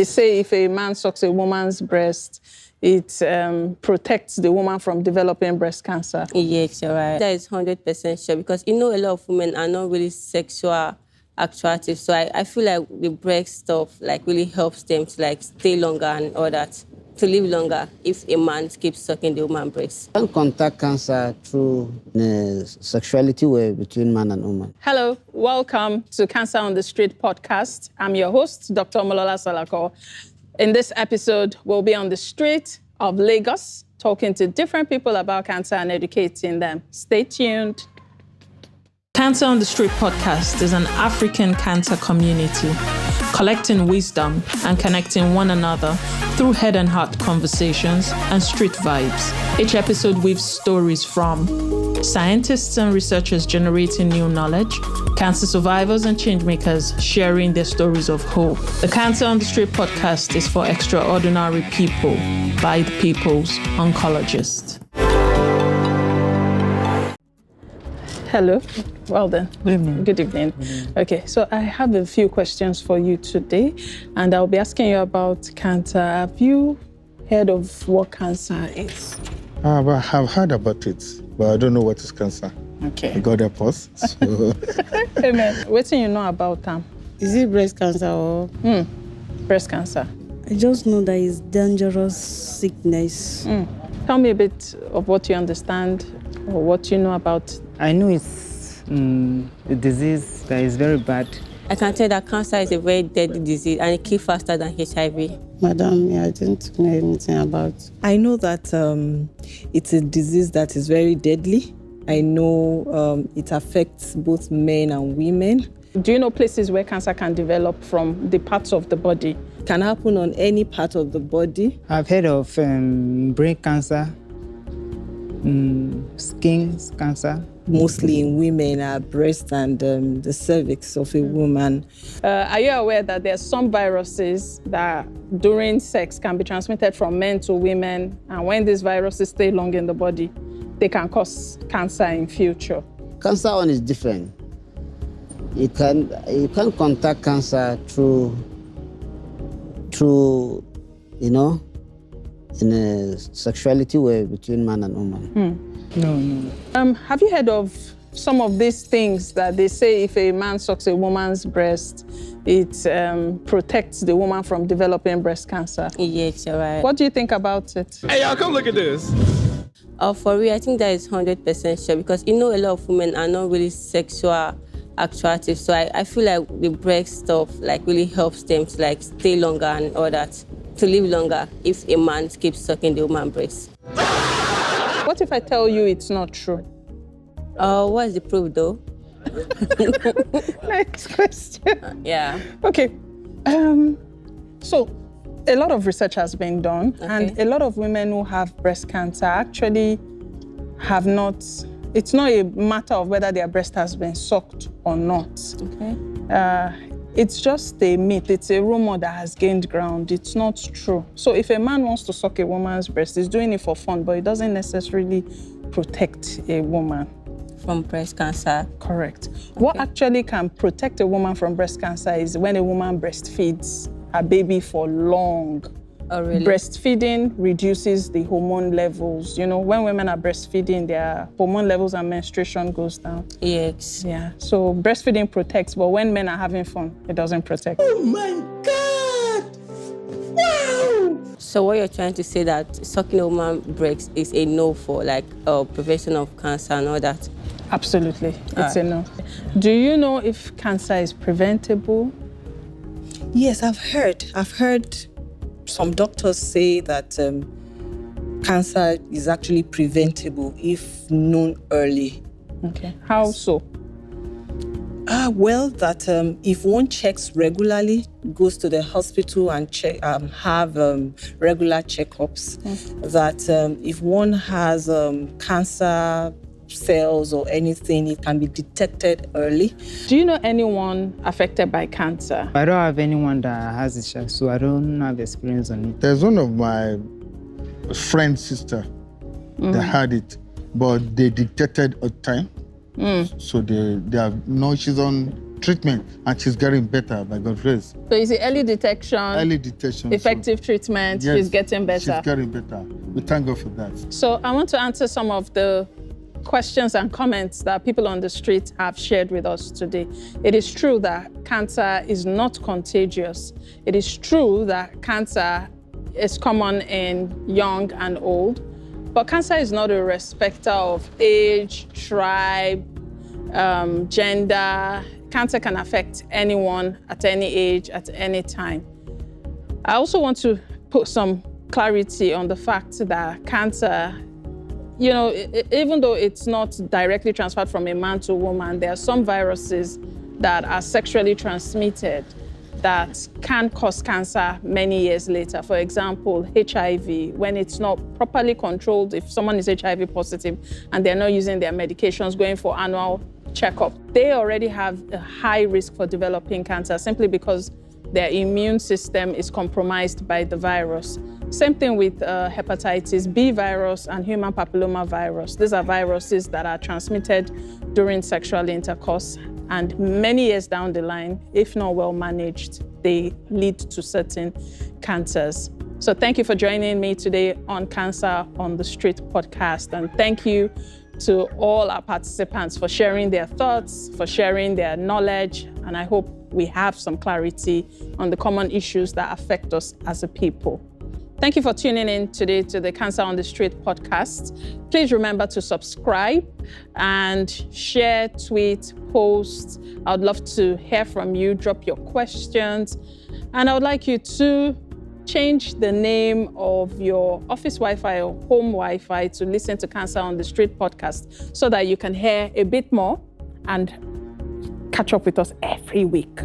They say if a man sucks a woman's breast, it protects the woman from developing breast cancer. Yes, you're right. That is 100% sure because a lot of women are not really sexual attractive. So I feel like the breast stuff really helps them to stay longer and all that, to live longer if a man keeps sucking the woman's breast. You can contact cancer through the sexuality way between man and woman. Hello, welcome to Cancer on the Street podcast. I'm your host, Dr. Omolola Salako. In this episode, we'll be on the street of Lagos, talking to different people about cancer and educating them. Stay tuned. Cancer on the Street podcast is an African cancer community, collecting wisdom and connecting one another through head and heart conversations and street vibes. Each episode weaves stories from scientists and researchers generating new knowledge, cancer survivors and changemakers sharing their stories of hope. The Cancer on the Street podcast is for extraordinary people by the people's oncologist. Hello. Well done. Good evening. Good evening. Okay, so I have a few questions for you today, and I'll be asking you about cancer. Have you heard of what cancer is? I have heard about it, but I don't know what is cancer. Okay. I got that pause. So. Amen. What do you know about them? Is it breast cancer or? Breast cancer. I just know that it's dangerous sickness. Tell me a bit of what you understand or what you know about. I know it's a disease that is very bad. I can tell that cancer is a very deadly disease and it kills faster than HIV. Madam, I didn't know anything about. I know that it's a disease that is very deadly. I know it affects both men and women. Do you know places where cancer can develop from the parts of the body? It can happen on any part of the body. I've heard of brain cancer, skin cancer. Mostly in women are breast and the cervix of a woman. Are you aware that there are some viruses that during sex can be transmitted from men to women, and when these viruses stay long in the body, they can cause cancer in future? Cancer one is different. You can contact cancer through in a sexuality way between man and woman. No. Have you heard of some of these things that they say if a man sucks a woman's breast, it protects the woman from developing breast cancer? Yes, you're right. What do you think about it? Hey, y'all, come look at this. For real, I think that is 100% sure because a lot of women are not really sexual attractive. So I feel like the breast stuff really helps them to stay longer and all that, to live longer if a man keeps sucking the woman's breast. What if I tell you it's not true? What is the proof though? Next question. Yeah. Okay. So a lot of research has been done, and a lot of women who have breast cancer actually have not. It's not a matter of whether their breast has been sucked or not. Okay. It's just a myth. It's a rumor that has gained ground. It's not true. So if a man wants to suck a woman's breast, he's doing it for fun, but it doesn't necessarily protect a woman. From breast cancer. Correct. What actually can protect a woman from breast cancer is when a woman breastfeeds her baby for long. Oh, really? Breastfeeding reduces the hormone levels. When women are breastfeeding, their hormone levels and menstruation goes down. Yes. Yeah. So breastfeeding protects, but when men are having fun, it doesn't protect. Oh my God! Wow! So what you're trying to say that sucking a woman's breast is a no for prevention of cancer and all that? Absolutely. It's a no. Do you know if cancer is preventable? Yes, I've heard some doctors say that cancer is actually preventable if known early. Okay. How so? Well, that if one checks regularly, goes to the hospital and have regular checkups, that if one has cancer cells or anything, it can be detected early. Do you know anyone affected by cancer? I don't have anyone that has it, so I don't have experience on it. There's one of my friend's sister that had it, but they detected a time. So they have, she's on treatment, and she's getting better by God's grace. So is it early detection, Early detection. effective treatment, Yes, she's getting better? She's getting better. We thank God for that. So I want to answer some of the questions and comments that people on the street have shared with us today. It is true that cancer is not contagious. It is true that cancer is common in young and old, but cancer is not a respecter of age, tribe, gender. Cancer can affect anyone at any age, at any time. I also want to put some clarity on the fact that cancer, you know, even though it's not directly transferred from a man to a woman, there are some viruses that are sexually transmitted that can cause cancer many years later. For example, HIV, when it's not properly controlled, if someone is HIV positive and they're not using their medications, going for annual checkup, they already have a high risk for developing cancer simply because their immune system is compromised by the virus. Same thing with hepatitis B virus and human papilloma virus. These are viruses that are transmitted during sexual intercourse, and many years down the line, if not well managed, they lead to certain cancers. So thank you for joining me today on Cancer on the Street podcast, and thank you to all our participants for sharing their thoughts, for sharing their knowledge, and I hope we have some clarity on the common issues that affect us as a people. Thank you for tuning in today to the Cancer on the Street podcast. Please remember to subscribe and share, tweet, post. I would love to hear from you, drop your questions. And I would like you to change the name of your office Wi-Fi or home Wi-Fi to listen to Cancer on the Street podcast so that you can hear a bit more and catch up with us every week.